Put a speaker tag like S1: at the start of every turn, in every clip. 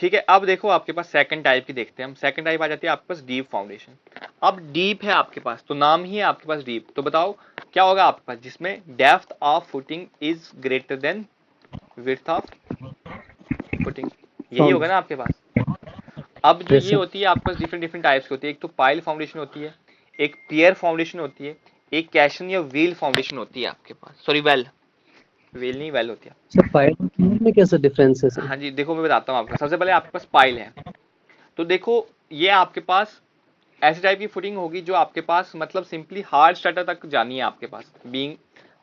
S1: ठीक है, अब देखो आपके पास सेकंड टाइप की देखते हैं हम। सेकंड टाइप आ जाती है आपके पास डीप फाउंडेशन। अब डीप है आपके पास, तो नाम ही है आपके पास डीप, तो बताओ क्या होगा आपके पास, जिसमें depth of footing is greater than width of footing, यही होगा
S2: फाउंड।
S1: ना आपके पास। अब जो
S2: यस
S1: ये
S2: सर।
S1: होती है आपके पास डिफरेंट डिफरेंट टाइप्स की होती है, एक तो पाइल फाउंडेशन होती है, एक पियर फाउंडेशन होती है, एक कैशन या व्हील फाउंडेशन होती है आपके पास, सॉरी वेल, व्हील नहीं वेल होती है।
S2: सर पाइप में कैसा डिफरेंस है सर?
S1: हाँ जी, देखो मैं बताता हूँ आपको। सबसे पहले आपके पास पाइल है, तो देखो ये आपके पास ऐसी टाइप की फुटिंग होगी जो आपके पास मतलब सिंपली हार्ड स्टार्टर तक जानी है आपके पास, बीइंग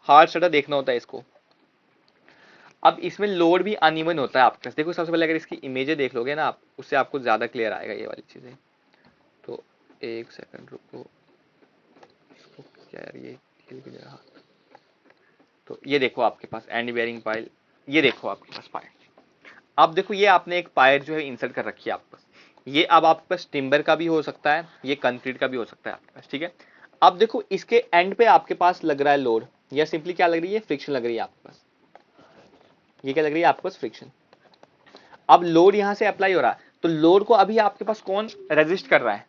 S1: हार्ड स्टार्टर देखना होता है इसको। अब इसमें लोड भी अनइवन होता है आपके पास। देखो सबसे पहले अगर इसकी इमेजें देख लोगे ना आप, उससे आपको ज्यादा क्लियर आएगा ये वाली चीजें। तो एक सेकंड रुको, इसको क्या यार ये हिल भी नहीं रहा। तो ये देखो आपके पास एंड बेयरिंग पाइल, ये देखो आपके पास पाइल। अब देखो ये आपने एक पायर जो है इंसर्ट कर रखी है आपके पास, ये अब आपके पास टिम्बर का भी हो सकता है, ये कंक्रीट का भी हो सकता है आपके पास, ठीक है। अब देखो इसके एंड पे आपके पास लग रहा है लोड, या सिंपली क्या लग रही है, फ्रिक्शन लग रही है आपके पास। ये क्या लग रही है आपके पास, फ्रिक्शन। अब लोड यहां से अप्लाई हो रहा है, तो लोड को अभी आपके पास कौन रेजिस्ट कर रहा है,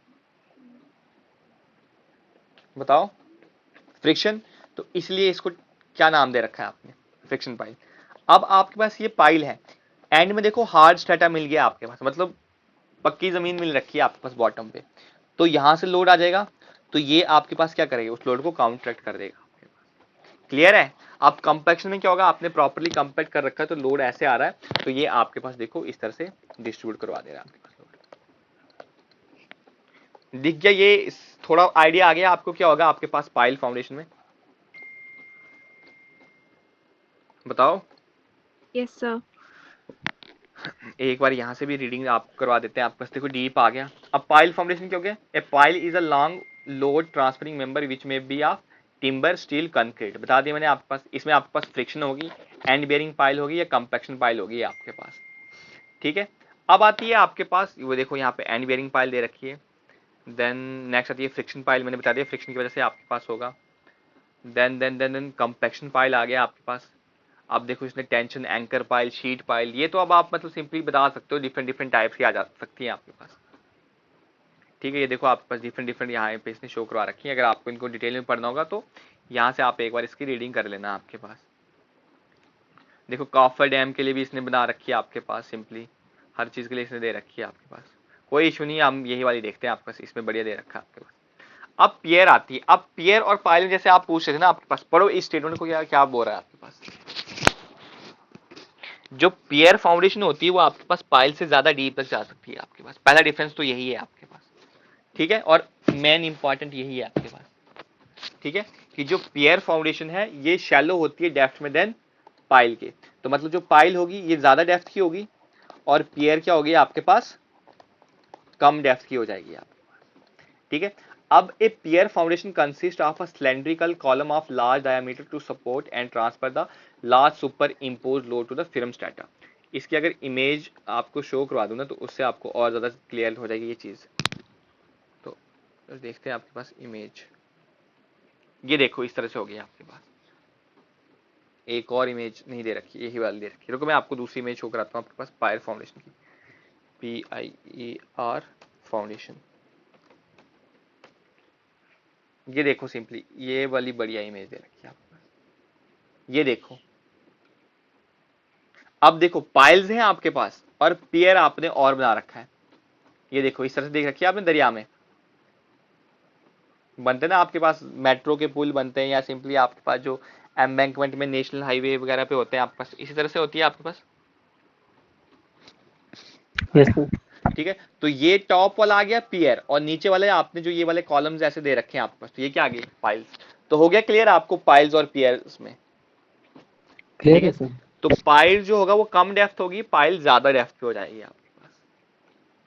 S1: बताओ, फ्रिक्शन। तो इसलिए इसको क्या नाम दे रखा है आपने, फ्रिक्शन पाइल। अब आपके पास ये पाइल है, एंड में देखो हार्ड स्ट्रेटा मिल गया आपके पास, मतलब पक्की जमीन मिल रखी है आपके पास बॉटम पे, तो यहां से लोड आ जाएगा, तो ये आपके पास क्या करेगा, उस लोड को काउंटरैक्ट कर देगा। क्लियर है। अब कंपैक्शन में क्या होगा, आपने प्रॉपर्ली कंपैक्ट कर रखा है, तो लोड ऐसे आ रहा है, तो ये आपके पास देखो इस तरह से डिस्ट्रीब्यूट करवा दे रहा है आपके पास लोड। दिख गया ये, थोड़ा आइडिया आ गया आपको क्या होगा आपके पास पाइल फाउंडेशन में, बताओ।
S3: Yes sir.
S1: एक बार यहां से भी रीडिंग आप करवा देते हैं आपके पास। देखो डीप आ गया। अब पाइल फाउंडेशन क्या हो गया, a pile is a long load transferring member which may be of timber steel concrete, बता दिया मैंने आपके पास। इसमें आपके पास फ्रिक्शन होगी, एंड बेयरिंग पाइल होगी, या कंपैक्शन पाइल होगी आपके पास, ठीक है। अब आती है आपके पास, वो देखो यहाँ पे एंड बेयरिंग पाइल दे रखी है। देन नेक्स्ट आती है फ्रिक्शन पाइल, मैंने बता दिया फ्रिक्शन की वजह से आपके पास होगा। देन कंपैक्शन पाइल आ गया आपके पास। अब देखो इसने tension anchor pile, sheet pile, ये तो अब आप मतलब सिंपली बता सकते हो, डिफरेंट डिफरेंट टाइप्स की आ जा सकती है आपके पास, ठीक है। ये देखो आपके पास डिफरेंट डिफरेंट यहाँ पे इसने शो करवा रखी है। अगर आपको इनको डिटेल में पढ़ना होगा तो यहाँ से आप एक बार इसकी रीडिंग कर लेना आपके पास। देखो कॉफर डैम के लिए भी इसने बना रखी है आपके पास, सिंपली हर चीज के लिए इसने दे रखी है आपके पास। कोई इशू नहीं है, हम यही वाली देखते हैं आपके पास, इसमें बढ़िया दे रखा है आपके पास। अब पियर आती है। अब पियर और पाइल जैसे आप पूछ रहे थे ना आपके पास, पढ़ो इस स्टेटमेंट को, क्या क्या बोल रहा है आपके पास। जो पियर फाउंडेशन होती है वो आपके पास पाइल से ज्यादा डीप तक जा सकती है आपके पास, पहला डिफरेंस तो यही है आपके पास, ठीक है। और मेन इंपॉर्टेंट यही है आपके पास, ठीक है, कि जो पियर फाउंडेशन है ये शैलो होती है डेप्थ में देन पाइल के। तो मतलब जो पाइल होगी ये ज्यादा डेप्थ की होगी, और पियर क्या होगी आपके पास, कम डेप्थ की हो जाएगी आपके पास, ठीक है। अब a pier foundation consist of a cylindrical column of large diameter to support and transfer the large super impose load to the firm strata. इसकी अगर इमेज आपको शो करवा दूं ना, तो उससे आपको और ज्यादा क्लियर हो जाएगी ये चीज। तो देखते हैं आपके पास इमेज, ये देखो इस तरह से हो गया आपके पास। एक और इमेज नहीं दे रखी, यही वाली दे रखी है। रुको मैं आपको दूसरी इमेज शो कराता हूँ आपके पास पायर फाउंडेशन की, PIER फाउंडेशन। ये देखो सिंपली ये वाली बढ़िया इमेज दे रखी है आपके पास, ये देखो। अब देखो पाइल्स हैं आपके पास और पियर आपने और बना रखा है, ये देखो इस तरह से देख रखी है आपने। दरिया में बनते ना आपके पास, मेट्रो के पुल बनते हैं, या सिंपली आपके पास जो एम्बैंकमेंट में नेशनल हाईवे वगैरह पे होते हैं आपके पास, इसी तरह से होती है आपके पास,
S2: यस सर।
S1: ठीक है। तो ये टॉप वाला आ गया पियर, और नीचे वाले आपने जो ये वाले कॉलम्स ऐसे दे रखे हैं आपके पास, तो ये क्या आ गई, पाइल्स। तो हो गया क्लियर आपको पाइल्स और पियर्स में, ठीक
S2: क्लियर है
S1: है।
S2: सर।
S1: तो पाइल जो होगा वो कम डेप्थ होगी, पाइल ज्यादा डेप्थ पे हो जाएगी आपके पास।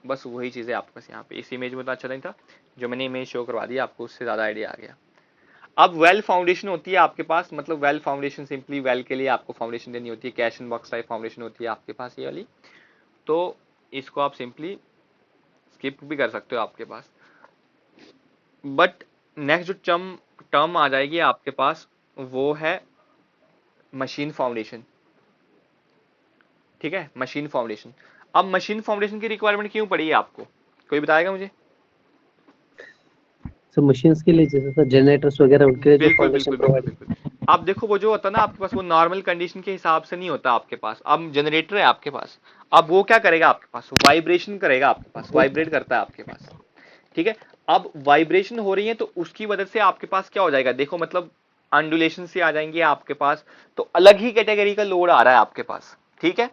S1: बस वही चीजें आपके पास यहाँ पे इस इमेज में तो अच्छा नहीं था, जो मैंने इमेज शो करवा दी आपको उससे ज्यादा आइडिया आ गया। अब वेल फाउंडेशन होती है आपके पास, मतलब वेल फाउंडेशन सिंपली वेल के लिए आपको फाउंडेशन देनी होती है, cash and box type foundation होती है आपके पास ये वाली। तो इसको आप सिंपली स्किप भी कर सकते हो आपके पास। बट नेक्स्ट जो टर्म टर्म आ जाएगी आपके पास, वो है मशीन फाउंडेशन, ठीक है, मशीन फाउंडेशन। अब मशीन फाउंडेशन की रिक्वायरमेंट क्यों पड़ी है आपको, कोई बताएगा मुझे?
S2: सर मशीन्स के लिए जैसे सर जनरेटर्स वगैरह उनके लिए जो
S1: बिल्कुल
S2: फाउंडेशन
S1: बिल्कुल बिल्कुल
S2: प्रोवाइड।
S1: बिल्कुल। अब देखो वो जो होता है ना आपके पास, वो नॉर्मल कंडीशन के हिसाब से नहीं होता आपके पास। अब जनरेटर है आपके पास, अब वो क्या करेगा आपके पास, वाइब्रेशन करेगा आपके पास, वाइब्रेट करता है आपके पास, ठीक है। अब वाइब्रेशन हो रही है तो उसकी वजह से आपके पास क्या हो जाएगा, देखो मतलब अंडुलेशन से आ जाएंगे आपके पास, तो अलग ही कैटेगरी का लोड आ रहा है आपके पास, ठीक है।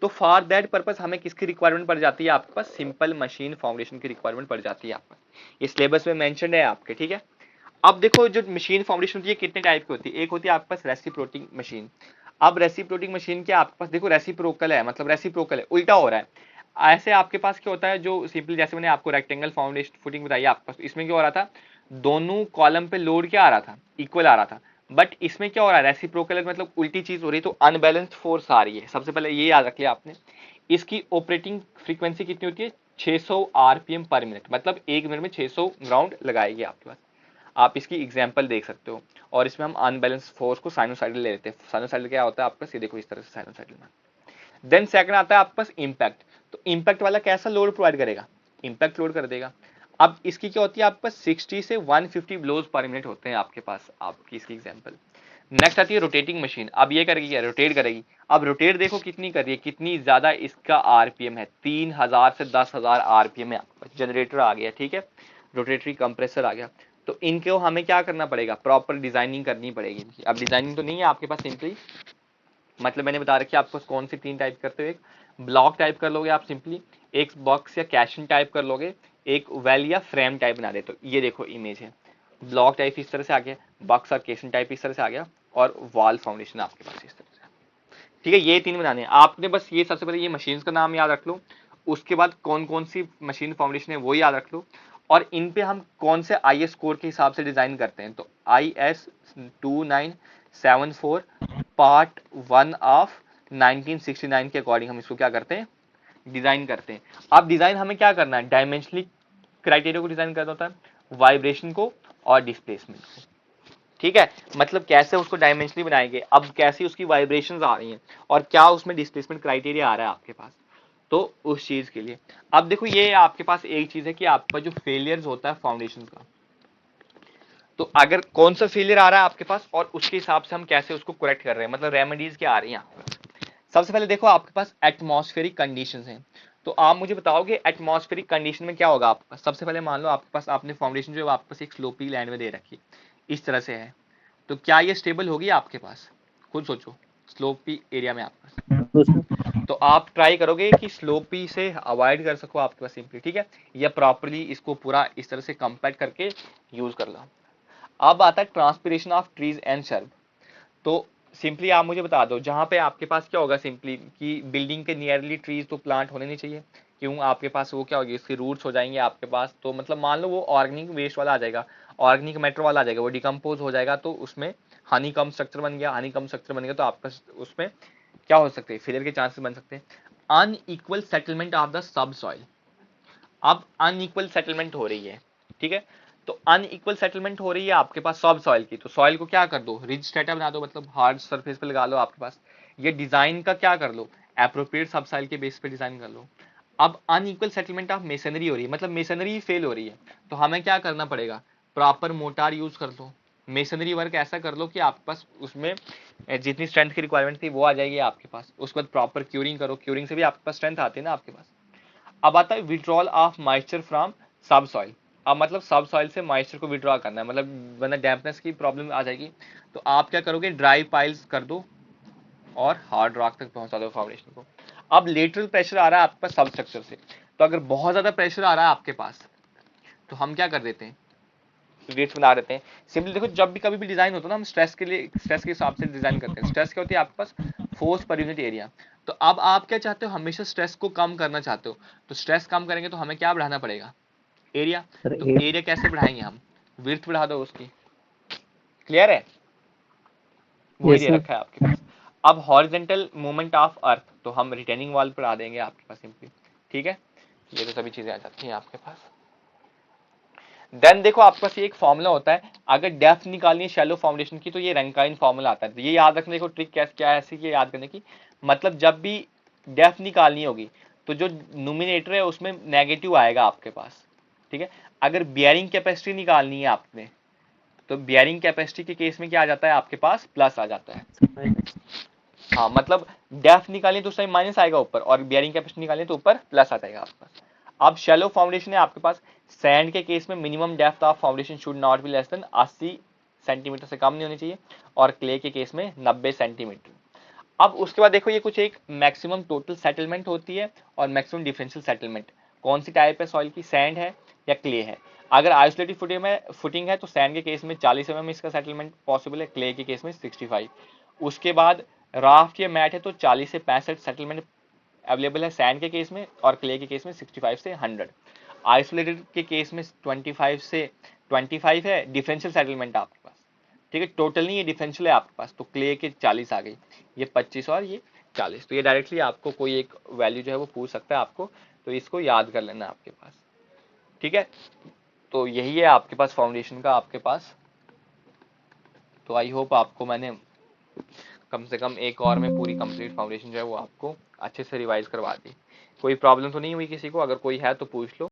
S1: तो फॉर दैट पर्पस हमें किसकी रिक्वायरमेंट पड़ जाती है आपके पास, सिंपल मशीन फाउंडेशन की रिक्वायरमेंट पड़ जाती है आपके पास। ये सिलेबस में मेंशन्ड है आपके, ठीक है। अब देखो जो मशीन फाउंडेशन होती है कितने टाइप की होती है, एक होती है आपके पास रेसिप्रोकेटिंग मशीन। अब रेसिप्रोकेटिंग मशीन क्या आपके पास, देखो रेसिप्रोकल है, मतलब रेसिप्रोकल है, उल्टा हो रहा है। ऐसे आपके पास क्या होता है, जो सिंपली जैसे मैंने आपको रेक्टेंगल फाउंडेशन फुटिंग बताई आपके पास, इसमें क्या हो रहा था, दोनों कॉलम पे लोड क्या आ रहा था, इक्वल आ रहा था। बट इसमें क्या हो रहा है, रेसिप्रोकल मतलब उल्टी चीज हो रही है, तो अनबैलेंस्ड फोर्स आ रही है। सबसे पहले ये याद रखिए आपने, इसकी ऑपरेटिंग फ्रीक्वेंसी कितनी होती है, 600 आरपीएम पर मिनट, मतलब एक मिनट में 600 ग्राउंड लगाएगी आपके पास। आप इसकी एग्जांपल देख सकते हो। और इसमें हम अनबैलेंस फोर्स को साइनोसाइडल ले लेते हैं। साइनोसाइडल क्या होता है आपका, ये देखो इस तरह से साइनोसाइडल में। देन सेकंड आता है आपके पास इम्पैक्ट। तो इम्पैक्ट वाला कैसा लोड प्रोवाइड करेगा, इम्पैक्ट लोड कर देगा। अब इसकी क्या होती है आपके पास, 60 से 150 ब्लोज पर मिनट होते हैं आपके पास, आपकी इसकी एग्जांपल। नेक्स्ट आती है रोटेटिंग मशीन। अब ये करेगी क्या, रोटेट करेगी। अब रोटेट देखो कितनी कर रही है, कितनी ज्यादा इसका आरपीएम है, 3000 से 10,000 आरपीएम है। जनरेटर आ गया, ठीक है, रोटेटरी कंप्रेसर आ गया। तो इनको हमें क्या करना पड़ेगा, प्रॉपर डिजाइनिंग करनी पड़ेगी इनकी। अब डिजाइनिंग तो नहीं है आपके पास सिंपली, मतलब मैंने बता रखी है आपको कौन सी तीन टाइप करते हो। एक ब्लॉक टाइप कर लोगे आप सिंपली, एक बॉक्स या कैशन टाइप कर लोगे, एक वेल या फ्रेम टाइप बना दे। तो ये देखो इमेज है, ब्लॉक टाइप इस तरह से आ गया, बॉक्स और कैशन टाइप इस तरह से आ गया, और वॉल फाउंडेशन आपके पास इस तरह से, ठीक है। ये तीन बनाने हैं आपने, बस ये सबसे पहले ये मशीन का नाम याद रख लो, उसके बाद कौन कौन सी मशीन फाउंडेशन है वो याद रख लो, और इन पे हम कौन से आई एस कोड के हिसाब से डिजाइन करते हैं। तो IS 2974 पार्ट 1 ऑफ 1969 के अकॉर्डिंग हम इसको क्या करते हैं, डिजाइन करते हैं। अब डिजाइन हमें क्या करना है, डायमेंशनली क्राइटेरिया को डिजाइन करना होता है, वाइब्रेशन को और डिस्प्लेसमेंट को, ठीक है। मतलब कैसे उसको डायमेंशनली बनाएंगे, अब कैसी उसकी वाइब्रेशंस आ रही हैं, और क्या उसमें डिस्प्लेसमेंट क्राइटेरिया आ रहा है आपके पास, तो उस चीज के लिए। अब देखो ये आपके पास एक चीज है कि आपका जो फेलियर्स होता है फाउंडेशन का, तो अगर कौन सा फेलियर आ रहा है आपके पास, और उसके हिसाब से हम कैसे उसको करेक्ट कर रहे हैं, मतलब रेमेडीज क्या आ रही हैं आपके पास। सबसे पहले देखो आपके पास एटमॉस्फेरिक कंडीशंस हैं। तो आप मुझे बताओगे एटमॉस्फेरिक कंडीशन में क्या होगा आपके पास। सबसे पहले मान लो आपके पास, आपने फाउंडेशन जो है आपके पास एक स्लोपी लैंड में दे रखी है, इस तरह से है, तो क्या ये स्टेबल होगी आपके पास, खुद सोचो, स्लोपी एरिया में आपके पास। तो आप ट्राई करोगे कि स्लोपी से अवॉइड कर सको आपके पास सिंपली, ठीक है, या प्रॉपरली इसको पूरा इस तरह से कंपैक्ट करके यूज कर लो। अब आता है transpiration of trees and shrub. तो सिंपली आप मुझे बता दो, जहां पे आपके पास क्या होगा सिंपली, कि बिल्डिंग के नियरली ट्रीज तो प्लांट होने नहीं चाहिए, क्यों, आपके पास वो क्या होगी, इसके रूट्स हो जाएंगे आपके पास, तो मतलब मान लो वो ऑर्गेनिक वेस्ट वाला आ जाएगा, ऑर्गेनिक मैटर वाला आ जाएगा, वो डिकम्पोज हो जाएगा, तो उसमें हनी कम स्ट्रक्चर बन गया, हनी कम स्ट्रक्चर बन गया, तो आपका उसमें क्या हो सकते हैं, फेलियर के चांसेस बन सकते हैं। Unequal settlement of the sub soil. अब अनइक्वल सेटलमेंट हो रही है, ठीक है, तो अनइक्वल सेटलमेंट हो रही है आपके पास सब सॉइल की, तो सॉइल को क्या कर दो, रिज स्ट्रेटा बना दो, मतलब हार्ड सरफेस पे लगा लो आपके पास। ये डिजाइन का क्या कर लो, एप्रोप्रिएट सब सॉइल के बेस पे डिजाइन कर लो। अब अनइक्वल सेटलमेंट ऑफ मेसनरी हो रही है, मतलब मेसनरी फेल हो रही है, तो हमें क्या करना पड़ेगा, प्रॉपर मोटार यूज कर लो, मेसनरी वर्क ऐसा कर लो कि आपके पास उसमें जितनी स्ट्रेंथ की रिक्वायरमेंट थी वो आ जाएगी आपके पास। उसके बाद प्रॉपर क्यूरिंग करो, क्यूरिंग से भी आपके पास स्ट्रेंथ आती है ना आपके पास। अब आता है विड्रॉल ऑफ मॉइस्चर फ्रॉम सब सॉइल। अब मतलब सब सॉइल से मॉइस्चर को विड्रॉ करना है, मतलब वरना डैम्पनेस की प्रॉब्लम आ जाएगी। तो आप क्या करोगे, ड्राई पाइल्स कर दो और हार्ड रॉक तक पहुंचा दो फाउंडेशन को। अब लेटरल प्रेशर आ रहा है आपके पास सब स्ट्रक्चर से, तो अगर बहुत ज्यादा प्रेशर आ रहा है आपके पास, तो हम क्या कर देते हैं, रेट्स बना देते हैं। सिंपली देखो, जब भी कभी भी डिजाइन होता है ना, हम स्ट्रेस के लिए, स्ट्रेस के हिसाब से डिजाइन करते हैं। स्ट्रेस क्या होती है आपके पास, फोर्स पर यूनिट एरिया। तो अब आप क्या चाहते हो, हमेशा स्ट्रेस को कम करना चाहते हो, तो स्ट्रेस कम करेंगे तो हमें क्या बढ़ाना पड़ेगा, एरिया।
S2: सर
S1: तो एरिया कैसे बढ़ाएंगे हम, विड्थ बढ़ा दो उसकी, क्लियर है, वही
S2: यस
S1: दे
S2: सर।
S1: रखा है आपके पास। अब हॉरिजेंटल मूवमेंट ऑफ अर्थ, तो हम रिटेनिंग वॉल पर आ देंगे आपके पास सिंपली, ठीक है। ये तो सभी चीजें आ जाती हैं आपके पास। देन देखो आपके पास ये एक फॉर्मूला होता है, अगर डेप्थ निकालनी है शैलो फाउंडेशन की, तो ये रैंकाइन फॉर्मूला आता है। तो ये याद रखने को ट्रिक क्या है ऐसी, ये याद करने की, मतलब जब भी डेप्थ निकालनी होगी, तो जो न्यूमिनेटर है उसमें नेगेटिव आएगा आपके पास, ठीक है। अगर बियरिंग कैपेसिटी निकालनी है आपने, तो बियरिंग कैपेसिटी के केस में क्या आ जाता है आपके पास, प्लस आ जाता है। हाँ, मतलब डेप्थ निकालें तो उस टाइम माइनस आएगा ऊपर, और बियरिंग कैपेसिटी निकालें तो ऊपर प्लस आ जाएगा आपका। अब शैलो फाउंडेशन है आपके पास, सैंड के केस में minimum depth of foundation should not be less than 80 centimetre से कम नहीं होनी चाहिए, और क्ले के केस में 90 सेंटीमीटर। अब उसके बाद देखो ये कुछ एक मैक्सिमम टोटल सेटलमेंट होती है और मैक्सिमम डिफरेंशियल सेटलमेंट। कौन सी टाइप है सॉइल की, सैंड है या क्ले है। अगर आइसोलेटेड फुटिंग है तो सैंड के केस में 40 mm इसका सेटलमेंट पॉसिबल है, क्ले के केस में 65। उसके बाद राफ्ट या मैट है तो 40 से 65 सेटलमेंट अवेलेबल है सैंड के केस में, और क्ले के केस में 65 से 100। आइसोलेटेड के केस में 25 से 25 है डिफरेंशियल सेटलमेंट आपके पास, ठीक है। टोटल नहीं, ये डिफरेंशियल है आपके पास, तो क्ले के 40 आ गई, ये 25 और ये 40। तो ये डायरेक्टली आपको कोई एक वैल्यू जो है वो पूछ सकता है आपको, तो इसको याद कर लेना आपके पास, ठीक है। तो यही है आपके पास फाउंडेशन का आपके पास। तो आई होप आपको मैंने कम से कम एक और में पूरी कंप्लीट फाउंडेशन जो है वो आपको अच्छे से रिवाइज करवा दी। कोई प्रॉब्लम तो नहीं हुई किसी को, अगर कोई है तो पूछ लो।